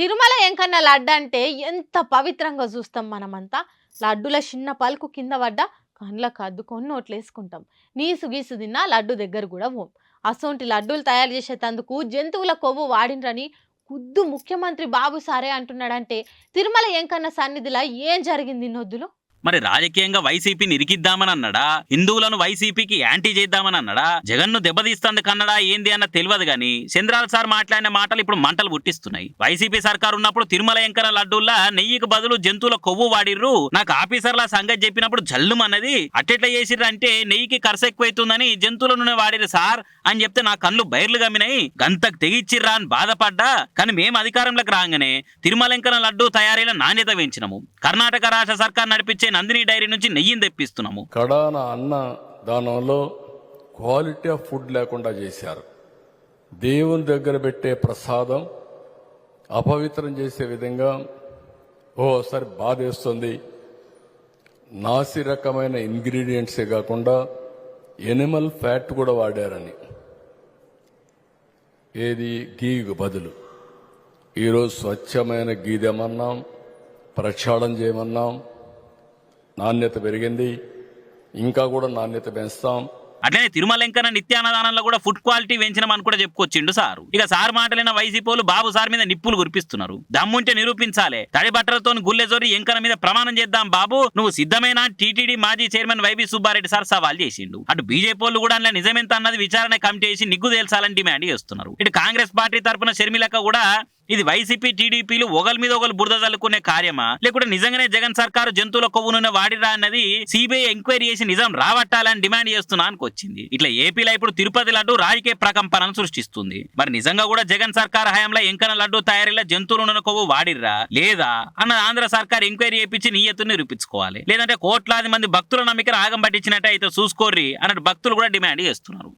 తిరుమల ఎంకన్న లడ్డు అంటే ఎంత పవిత్రంగా చూస్తాం మనమంతా. లడ్డుల చిన్న పలుకు కింద పడ్డ కండ్లకు అద్దుకొని నోట్లేసుకుంటాం. నీసు గీసు తిన్నా లడ్డు దగ్గర కూడా పోం. అసొంటి లడ్డూలు తయారు చేసేటందుకు జంతువుల కొవ్వు వాడిండ్రని ఖుద్దు ముఖ్యమంత్రి బాబు సారే అంటున్నాడంటే తిరుమల ఎంకన్న సన్నిధిలో ఏం జరిగింది నొద్దులో? మరి రాజకీయంగా వైసీపీని ఇరికిద్దామని అన్నాడా, హిందువులను వైసీపీకి యాంటీ చేద్దామని అన్నాడా, జగన్ను దెబ్బతీస్తందుకు అన్నాడా ఏంది అన్న తెలియదు గాని చంద్రాల సార్ మాట్లాడిన మాటలు ఇప్పుడు మంటలు పుట్టిస్తున్నాయి. వైసీపీ సర్కారు ఉన్నప్పుడు తిరుమల ఎంకన్న లడ్డూల్లా నెయ్యికి బదులు జంతువుల కొవ్వు వాడిర్రు, నాకు ఆఫీసర్ల సంగతి చెప్పినప్పుడు జల్లుమన్నది, అట్టెట్లా చేసిర్రు అంటే నెయ్యికి ఖర్చు ఎక్కువైతుందని జంతువుల నూనె వాడిరు సార్ అని చెప్తే నా కళ్ళు బైర్లు గమ్మినాయి, గంతకు తెగిచ్చిర్రా అని బాధపడ్డా. కానీ మేము అధికారంలోకి రాగానే తిరుమల ఎంకన్న లడ్డు తయారీల నాణ్యత పెంచినాము. కర్ణాటక రాష్ట్ర సర్కార్ నడిపించే నందిని డైరీ నుంచి నెయ్యిని తెప్పిస్తున్నాము. కడాన అన్న దానంలో క్వాలిటీ ఆఫ్ ఫుడ్ లేకుండా చేశారు. దేవుని దగ్గర పెట్టే ప్రసాదం అపవిత్రం చేసే విధంగా ఓసారి బాధేస్తుంది. నాసి రకమైన ఇంగ్రీడియంట్సే కాకుండా ఎనిమల్ ఫ్యాట్ కూడా వాడారని, ఏది గీకు బదులు. ఈరోజు స్వచ్ఛమైన గీదెమన్నాం, ప్రక్షాళన చేయమన్నాం, నాణ్యత పెరిగింది, ఇంకా కూడా నాణ్యత పెంచుతాం. అట్లనే తిరుమల ఎంకన్న నిత్యాన్నదానంలో కూడా ఫుడ్ క్వాలిటీ పెంచినామని కూడా చెప్పుకొచ్చిండు సారు. ఇక సార్ మాటలైన వైసీపీలు బాబు సార్ మీద నిప్పులు కురిపిస్తున్నారు. దమ్ముంటే నిరూపించాలే, తడి బట్టలతో గుల్లెజోరి ఎంకన్న మీద ప్రమాణం చేద్దాం బాబు, నువ్వు సిద్ధమేనా టీటీడీ మాజీ చైర్మన్ వైవి సుబ్బారెడ్డి సార్ సవాల్ చేసిండు. అటు బీజేపీ కూడా అందులో నిజమెంత అన్నది విచారణ కమిటీ చేసి నిగ్గు తేల్చాలని డిమాండ్ చేస్తున్నారు. ఇటు కాంగ్రెస్ పార్టీ తరఫున షర్మిలక్క కూడా ఇది వైసీపీ టీడీపీలు ఒకరి మీద ఒకరు బురద చల్లుకునే కార్యమా, లేకుంటే నిజంగానే జగన్ సర్కారు జంతువుల కొవ్వునున్న వాడిరా అన్నది సిబిఐ ఎంక్వైరీ చేసి నిజం రావట్టాలని డిమాండ్ చేస్తున్నానికి వచ్చింది. ఇట్లా ఏపీలో ఇప్పుడు తిరుపతి లడ్డు రాజకీయ ప్రకంపనను సృష్టిస్తుంది. మరి నిజంగా కూడా జగన్ సర్కార్ హయాంలో ఎంకన్న లడ్డు తయారీలో జంతువులున్న కొవ్వు వాడిర్రా లేదా అన్న ఆంధ్ర సర్కార్ ఎంక్వైరీ చేయించి నియతుని నిరూపించుకోవాలి. లేదంటే కోట్లాది మంది భక్తుల నమ్మికను ఆగం పట్టించినట్టు అయితే చూసుకోర్రి అన్నట్టు భక్తులు కూడా డిమాండ్ చేస్తున్నారు.